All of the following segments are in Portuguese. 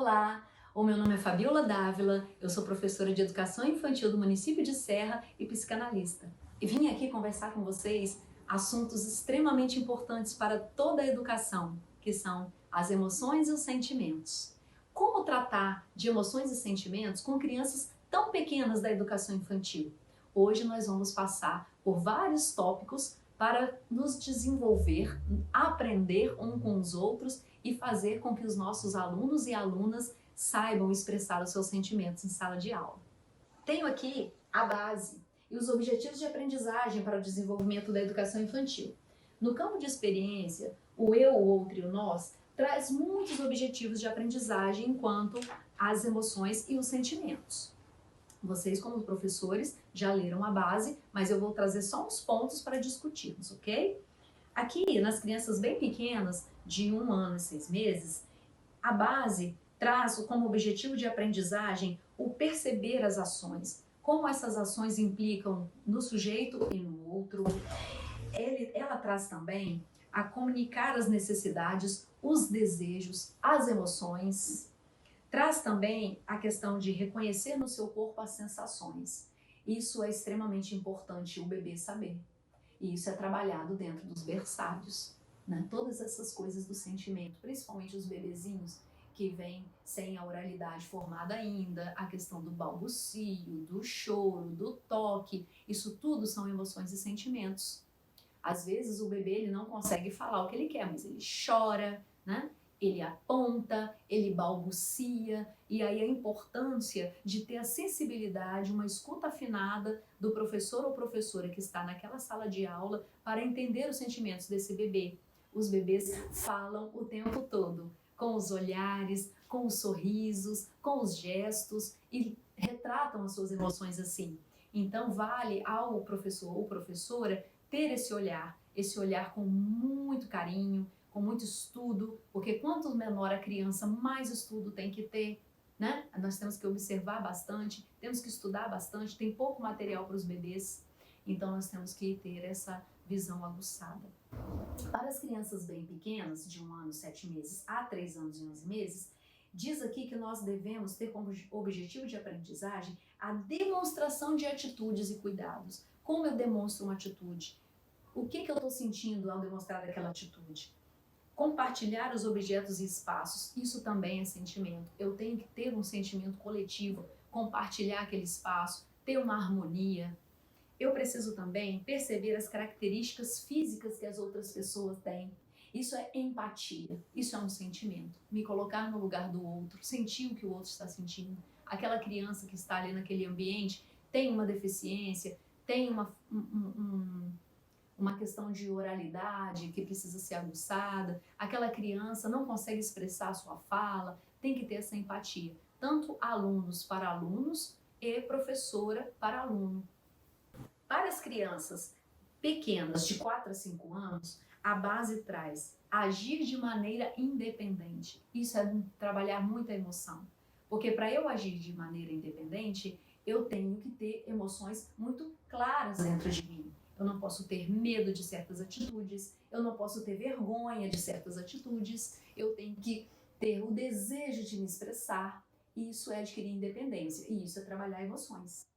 Olá, o meu nome é Fabiola Dávila, eu sou professora de Educação Infantil do município de Serra e psicanalista. E vim aqui conversar com vocês assuntos extremamente importantes para toda a educação, que são as emoções e os sentimentos. Como tratar de emoções e sentimentos com crianças tão pequenas da educação infantil? Hoje nós vamos passar por vários tópicos para nos desenvolver, aprender um com os outros e fazer com que os nossos alunos e alunas saibam expressar os seus sentimentos em sala de aula. Tenho aqui a base e os objetivos de aprendizagem para o desenvolvimento da educação infantil. No campo de experiência, o eu, o outro e o nós traz muitos objetivos de aprendizagem enquanto as emoções e os sentimentos. Vocês, como professores, já leram a base, mas eu vou trazer só uns pontos para discutirmos, ok? Aqui, nas crianças bem pequenas, de 1 ano e 6 meses, a base traz como objetivo de aprendizagem o perceber as ações, como essas ações implicam no sujeito e no outro. Ela traz também a comunicar as necessidades, os desejos, as emoções. Traz também a questão de reconhecer no seu corpo as sensações. Isso é extremamente importante o bebê saber. E isso é trabalhado dentro dos berçários, né? Todas essas coisas do sentimento, principalmente os bebezinhos que vêm sem a oralidade formada ainda, a questão do balbucio, do choro, do toque, isso tudo são emoções e sentimentos. Às vezes o bebê ele não consegue falar o que ele quer, mas ele chora, né? Ele aponta, ele balbucia, e aí a importância de ter a sensibilidade, uma escuta afinada do professor ou professora que está naquela sala de aula para entender os sentimentos desse bebê. Os bebês falam o tempo todo, com os olhares, com os sorrisos, com os gestos, e retratam as suas emoções assim. Então vale ao professor ou professora ter esse olhar com muito carinho, com muito estudo, porque quanto menor a criança, mais estudo tem que ter, né? Nós temos que observar bastante, temos que estudar bastante, tem pouco material para os bebês, então nós temos que ter essa visão aguçada. Para as crianças bem pequenas, de 1 ano e 7 meses a 3 anos e 11 meses, diz aqui que nós devemos ter como objetivo de aprendizagem a demonstração de atitudes e cuidados. Como eu demonstro uma atitude? O que eu estou sentindo ao demonstrar aquela atitude? Compartilhar os objetos e espaços, isso também é sentimento. Eu tenho que ter um sentimento coletivo, compartilhar aquele espaço, ter uma harmonia. Eu preciso também perceber as características físicas que as outras pessoas têm. Isso é empatia, isso é um sentimento. Me colocar no lugar do outro, sentir o que o outro está sentindo. Aquela criança que está ali naquele ambiente tem uma deficiência, tem uma questão de oralidade que precisa ser aguçada, aquela criança não consegue expressar a sua fala, tem que ter essa empatia. Tanto alunos para alunos e professora para aluno. Para as crianças pequenas, de 4 a 5 anos, a base traz agir de maneira independente. Isso é trabalhar muita emoção. Porque para eu agir de maneira independente, eu tenho que ter emoções muito claras dentro de mim. Eu não posso ter medo de certas atitudes, eu não posso ter vergonha de certas atitudes, eu tenho que ter o desejo de me expressar. E isso é adquirir independência, e isso é trabalhar emoções.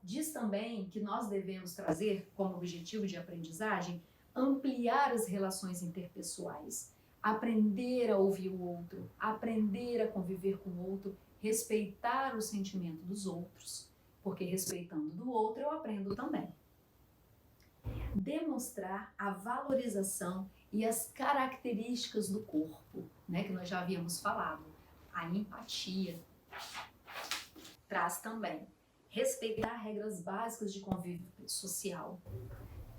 Diz também que nós devemos trazer como objetivo de aprendizagem ampliar as relações interpessoais, aprender a ouvir o outro, aprender a conviver com o outro, respeitar o sentimento dos outros, porque respeitando do outro eu aprendo também. Demonstrar a valorização e as características do corpo, né, que nós já havíamos falado. A empatia traz também respeitar regras básicas de convívio social.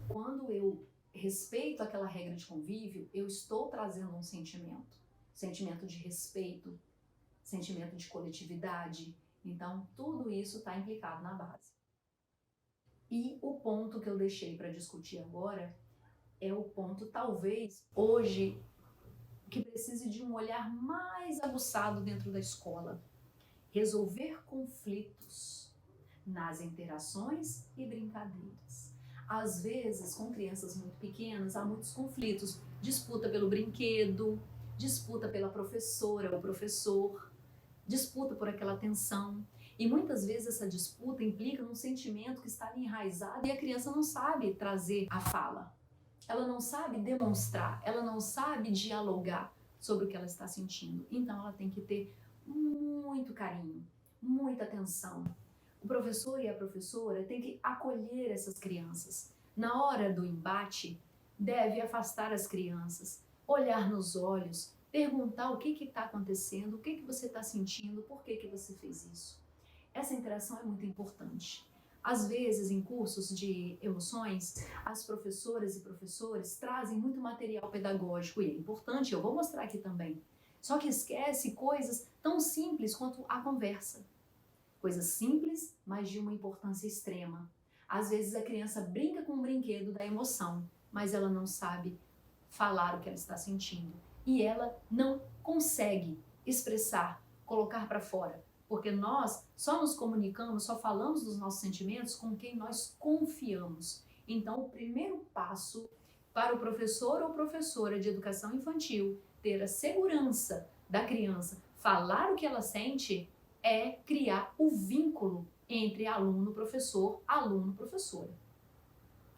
Quando eu respeito aquela regra de convívio, eu estou trazendo um sentimento de respeito, sentimento de coletividade. Então, tudo isso está implicado na base. E o ponto que eu deixei para discutir agora é o ponto, talvez, hoje, que precise de um olhar mais aguçado dentro da escola. Resolver conflitos nas interações e brincadeiras. Às vezes, com crianças muito pequenas, há muitos conflitos. Disputa pelo brinquedo, disputa pela professora ou professor, disputa por aquela atenção. E muitas vezes essa disputa implica num sentimento que está ali enraizado e a criança não sabe trazer a fala. Ela não sabe demonstrar, ela não sabe dialogar sobre o que ela está sentindo. Então ela tem que ter muito carinho, muita atenção. O professor e a professora têm que acolher essas crianças. Na hora do embate, deve afastar as crianças, olhar nos olhos, perguntar o que está acontecendo, o que você está sentindo, por que você fez isso. Essa interação é muito importante. Às vezes, em cursos de emoções, as professoras e professores trazem muito material pedagógico e é importante, eu vou mostrar aqui também. Só que esquece coisas tão simples quanto a conversa. Coisas simples, mas de uma importância extrema. Às vezes a criança brinca com um brinquedo da emoção, mas ela não sabe falar o que ela está sentindo. E ela não consegue expressar, colocar para fora. Porque nós só nos comunicamos, só falamos dos nossos sentimentos com quem nós confiamos. Então, o primeiro passo para o professor ou professora de educação infantil ter a segurança da criança falar o que ela sente é criar o vínculo entre aluno-professor, aluno-professora.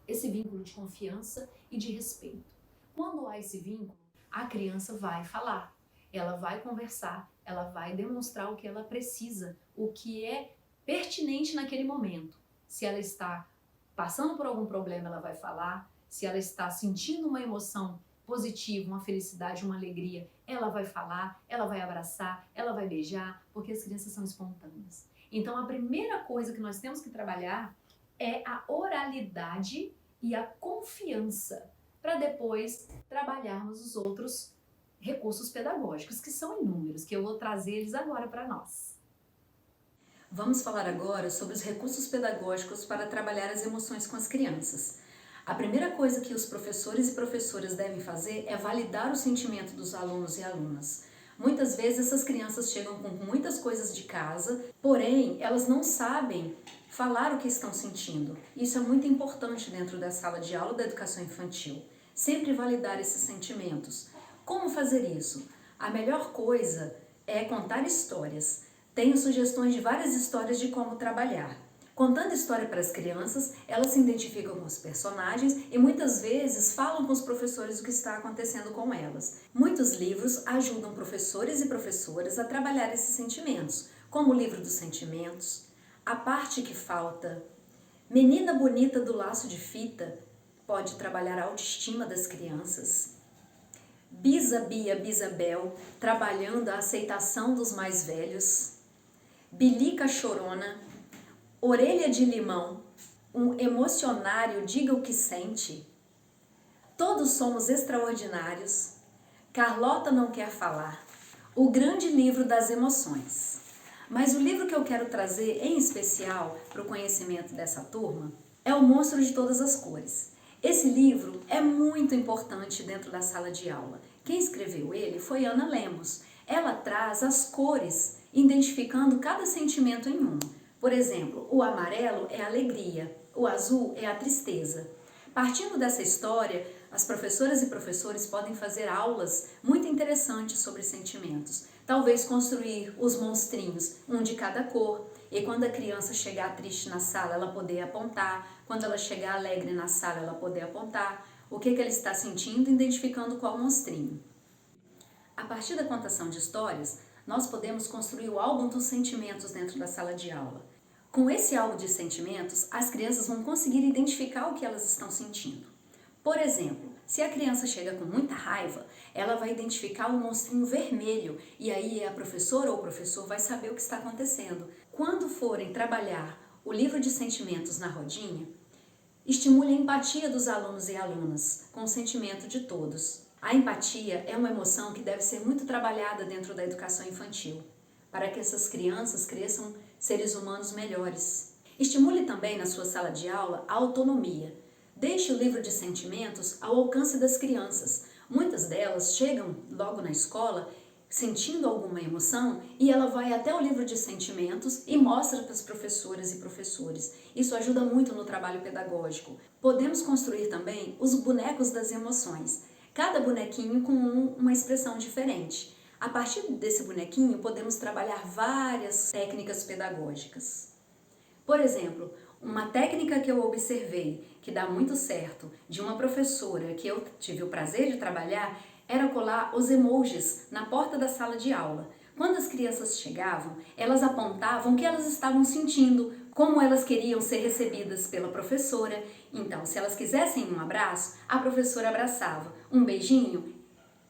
Esse vínculo de confiança e de respeito. Quando há esse vínculo, a criança vai falar, ela vai conversar, ela vai demonstrar o que ela precisa, o que é pertinente naquele momento. Se ela está passando por algum problema, ela vai falar. Se ela está sentindo uma emoção positiva, uma felicidade, uma alegria, ela vai falar, ela vai abraçar, ela vai beijar, porque as crianças são espontâneas. Então, a primeira coisa que nós temos que trabalhar é a oralidade e a confiança, para depois trabalharmos os outros recursos pedagógicos, que são inúmeros, que eu vou trazer eles agora para nós. Vamos falar agora sobre os recursos pedagógicos para trabalhar as emoções com as crianças. A primeira coisa que os professores e professoras devem fazer é validar o sentimento dos alunos e alunas. Muitas vezes essas crianças chegam com muitas coisas de casa, porém elas não sabem falar o que estão sentindo. Isso é muito importante dentro da sala de aula da educação infantil. Sempre validar esses sentimentos. Como fazer isso? A melhor coisa é contar histórias. Tenho sugestões de várias histórias de como trabalhar. Contando história para as crianças, elas se identificam com os personagens e muitas vezes falam com os professores o que está acontecendo com elas. Muitos livros ajudam professores e professoras a trabalhar esses sentimentos, como o livro dos sentimentos, A Parte que Falta, Menina Bonita do Laço de Fita, pode trabalhar a autoestima das crianças. Bisa Bia Bisabel, trabalhando a aceitação dos mais velhos. Bilica Chorona, Orelha de Limão, um emocionário diga o que sente. Todos somos extraordinários. Carlota não quer falar. O grande livro das emoções. Mas o livro que eu quero trazer em especial para o conhecimento dessa turma é O Monstro de Todas as Cores. Esse livro é muito importante dentro da sala de aula. Quem escreveu ele foi Ana Lemos. Ela traz as cores, identificando cada sentimento em um. Por exemplo, o amarelo é a alegria, o azul é a tristeza. Partindo dessa história, as professoras e professores podem fazer aulas muito interessantes sobre sentimentos. Talvez construir os monstrinhos, um de cada cor, e quando a criança chegar triste na sala, ela poder apontar, quando ela chegar alegre na sala, ela poder apontar o que ela está sentindo, identificando qual monstrinho. A partir da contação de histórias, nós podemos construir o álbum dos sentimentos dentro da sala de aula. Com esse álbum de sentimentos, as crianças vão conseguir identificar o que elas estão sentindo. Por exemplo, se a criança chega com muita raiva, ela vai identificar um monstrinho vermelho e aí a professora ou o professor vai saber o que está acontecendo. Quando forem trabalhar o livro de sentimentos na rodinha, estimule a empatia dos alunos e alunas com o sentimento de todos. A empatia é uma emoção que deve ser muito trabalhada dentro da educação infantil, para que essas crianças cresçam seres humanos melhores. Estimule também na sua sala de aula a autonomia. Deixe o livro de sentimentos ao alcance das crianças. Muitas delas chegam logo na escola sentindo alguma emoção e ela vai até o livro de sentimentos e mostra para as professoras e professores. Isso ajuda muito no trabalho pedagógico. Podemos construir também os bonecos das emoções. cada bonequinho com uma expressão diferente. A partir desse bonequinho, podemos trabalhar várias técnicas pedagógicas. Por exemplo, uma técnica que eu observei que dá muito certo de uma professora que eu tive o prazer de trabalhar era colar os emojis na porta da sala de aula. Quando as crianças chegavam, elas apontavam o que elas estavam sentindo, como elas queriam ser recebidas pela professora. Então, se elas quisessem um abraço, a professora abraçava. Um beijinho,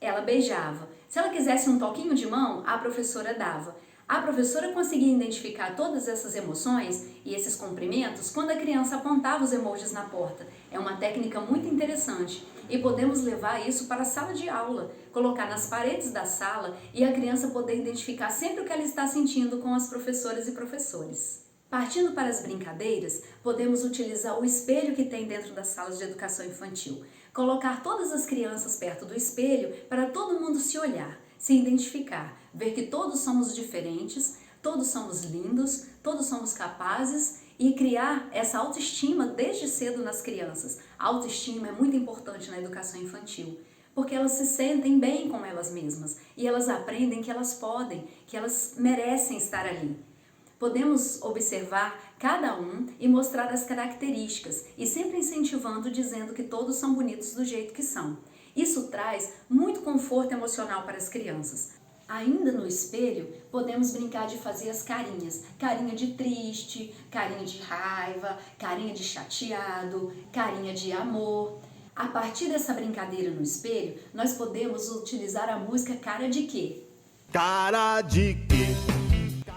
ela beijava. Se ela quisesse um toquinho de mão, a professora dava. A professora conseguia identificar todas essas emoções e esses cumprimentos quando a criança apontava os emojis na porta. É uma técnica muito interessante e podemos levar isso para a sala de aula, colocar nas paredes da sala e a criança poder identificar sempre o que ela está sentindo com as professoras e professores. Partindo para as brincadeiras, podemos utilizar o espelho que tem dentro das salas de educação infantil. Colocar todas as crianças perto do espelho para todo mundo se olhar, se identificar, ver que todos somos diferentes, todos somos lindos, todos somos capazes e criar essa autoestima desde cedo nas crianças. A autoestima é muito importante na educação infantil, porque elas se sentem bem com elas mesmas e elas aprendem que elas podem, que elas merecem estar ali. Podemos observar cada um e mostrar as características e sempre incentivando, dizendo que todos são bonitos do jeito que são. Isso traz muito conforto emocional para as crianças. Ainda no espelho, podemos brincar de fazer as carinhas. Carinha de triste, carinha de raiva, carinha de chateado, carinha de amor. A partir dessa brincadeira no espelho, nós podemos utilizar a música Cara de Quê? Cara de quê?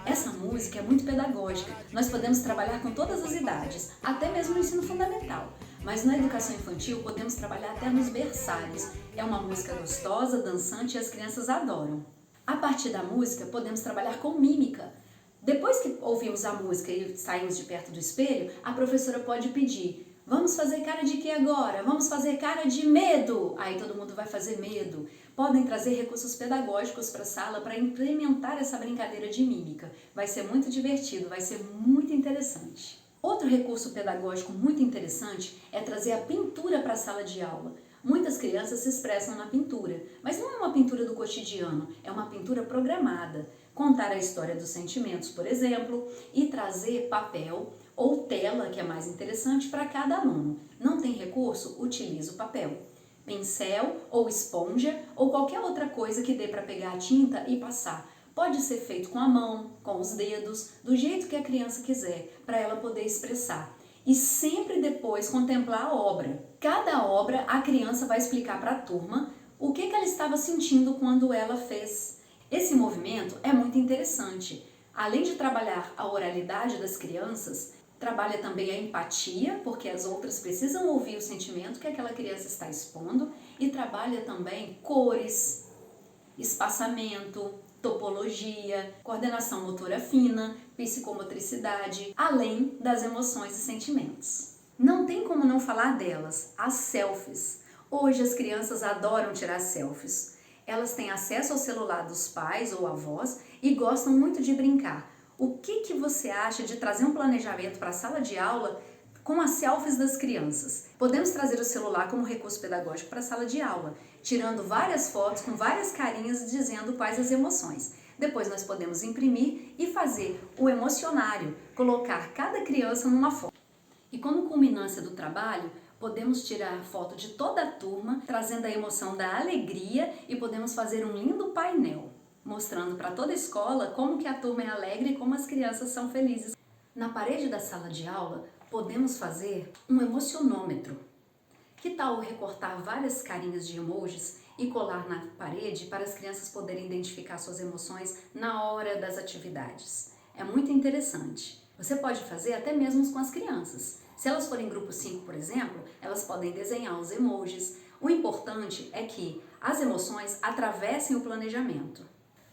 Essa música é muito pedagógica. Nós podemos trabalhar com todas as idades, até mesmo no ensino fundamental. Mas na educação infantil podemos trabalhar até nos berçários. É uma música gostosa, dançante e as crianças adoram. A partir da música podemos trabalhar com mímica. Depois que ouvimos a música e saímos de perto do espelho, a professora pode pedir: vamos fazer cara de quê agora? Vamos fazer cara de medo! Aí todo mundo vai fazer medo. Podem trazer recursos pedagógicos para a sala para implementar essa brincadeira de mímica. Vai ser muito divertido, vai ser muito interessante. Outro recurso pedagógico muito interessante é trazer a pintura para a sala de aula. Muitas crianças se expressam na pintura, mas não é uma pintura do cotidiano, é uma pintura programada. Contar a história dos sentimentos, por exemplo, e trazer papel ou tela, que é mais interessante, para cada aluno. Não tem recurso? Utilize o papel. Pincel ou esponja ou qualquer outra coisa que dê para pegar a tinta e passar. Pode ser feito com a mão, com os dedos, do jeito que a criança quiser, para ela poder expressar. E sempre depois contemplar a obra. Cada obra a criança vai explicar para a turma o que ela estava sentindo quando ela fez. Esse movimento é muito interessante. Além de trabalhar a oralidade das crianças, trabalha também a empatia, porque as outras precisam ouvir o sentimento que aquela criança está expondo, e trabalha também cores, espaçamento, topologia, coordenação motora fina, psicomotricidade, além das emoções e sentimentos. Não tem como não falar delas, as selfies. Hoje as crianças adoram tirar selfies. Elas têm acesso ao celular dos pais ou avós e gostam muito de brincar. O que você acha de trazer um planejamento para a sala de aula com as selfies das crianças? Podemos trazer o celular como recurso pedagógico para a sala de aula, tirando várias fotos com várias carinhas dizendo quais as emoções. Depois nós podemos imprimir e fazer o emocionário, colocar cada criança numa foto. E como culminância do trabalho, podemos tirar foto de toda a turma, trazendo a emoção da alegria, e podemos fazer um lindo painel, mostrando para toda a escola como que a turma é alegre e como as crianças são felizes. Na parede da sala de aula, podemos fazer um emocionômetro. Que tal recortar várias carinhas de emojis e colar na parede para as crianças poderem identificar suas emoções na hora das atividades? É muito interessante. Você pode fazer até mesmo com as crianças. Se elas forem em grupo 5, por exemplo, elas podem desenhar os emojis. O importante é que as emoções atravessem o planejamento.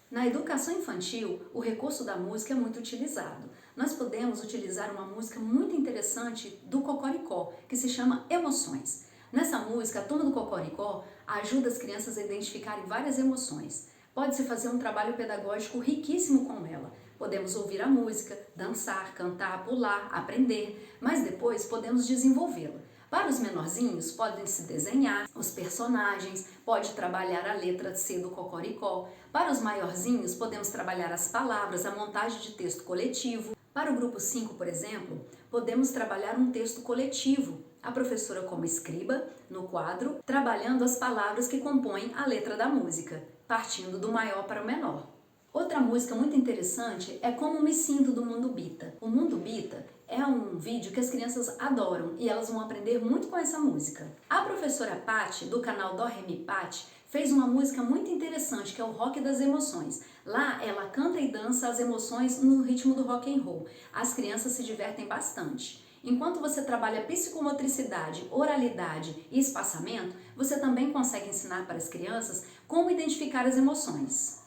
Na educação infantil, o recurso da música é muito utilizado. Nós podemos utilizar uma música muito interessante do Cocoricó, que se chama Emoções. Nessa música, a turma do Cocoricó ajuda as crianças a identificarem várias emoções. Pode-se fazer um trabalho pedagógico riquíssimo com ela. Podemos ouvir a música, dançar, cantar, pular, aprender, mas depois podemos desenvolvê-la. Para os menorzinhos, podem-se desenhar os personagens, pode trabalhar a letra C do Cocoricó. Para os maiorzinhos, podemos trabalhar as palavras, a montagem de texto coletivo. Para o grupo 5, por exemplo, podemos trabalhar um texto coletivo. A professora como escriba, no quadro, trabalhando as palavras que compõem a letra da música, partindo do maior para o menor. Outra música muito interessante é Como Me Sinto, do Mundo Bita. O Mundo Bita é um vídeo que as crianças adoram e elas vão aprender muito com essa música. A professora Pati, do canal Dó Ré Mi Pati, fez uma música muito interessante, que é o Rock das Emoções. Lá ela canta e dança as emoções no ritmo do rock and roll. As crianças se divertem bastante. Enquanto você trabalha psicomotricidade, oralidade e espaçamento, você também consegue ensinar para as crianças como identificar as emoções.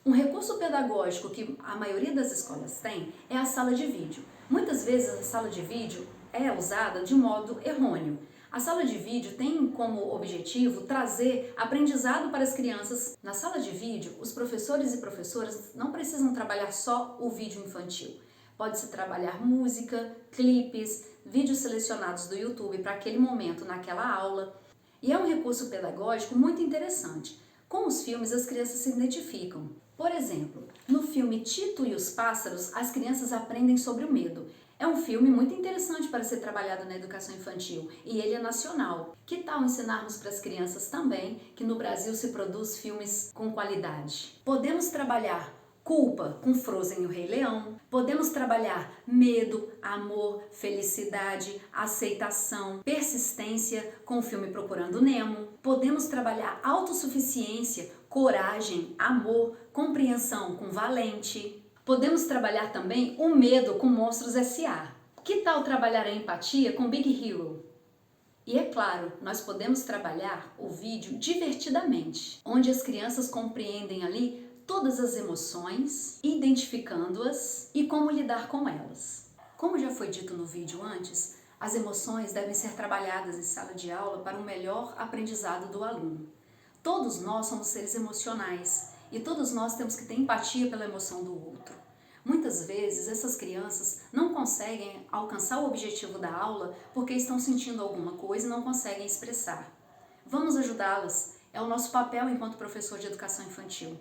Um recurso pedagógico que a maioria das escolas tem é a sala de vídeo. Muitas vezes a sala de vídeo é usada de modo errôneo. A sala de vídeo tem como objetivo trazer aprendizado para as crianças. Na sala de vídeo, os professores e professoras não precisam trabalhar só o vídeo infantil. Pode-se trabalhar música, clipes, vídeos selecionados do YouTube para aquele momento naquela aula. E é um recurso pedagógico muito interessante. Com os filmes, as crianças se identificam. Por exemplo, no filme Tito e os Pássaros, as crianças aprendem sobre o medo. É um filme muito interessante para ser trabalhado na educação infantil e ele é nacional. Que tal ensinarmos para as crianças também que no Brasil se produz filmes com qualidade? Podemos trabalhar culpa com Frozen e o Rei Leão. Podemos trabalhar medo, amor, felicidade, aceitação, persistência com o filme Procurando Nemo. Podemos trabalhar autossuficiência, coragem, amor, compreensão com Valente. Podemos trabalhar também o medo com Monstros S.A. Que tal trabalhar a empatia com Big Hero? E é claro, nós podemos trabalhar o vídeo divertidamente, onde as crianças compreendem ali todas as emoções, identificando-as e como lidar com elas. Como já foi dito no vídeo antes, as emoções devem ser trabalhadas em sala de aula para um melhor aprendizado do aluno. Todos nós somos seres emocionais e todos nós temos que ter empatia pela emoção do outro. Muitas vezes essas crianças não conseguem alcançar o objetivo da aula porque estão sentindo alguma coisa e não conseguem expressar. Vamos ajudá-las, é o nosso papel enquanto professor de educação infantil.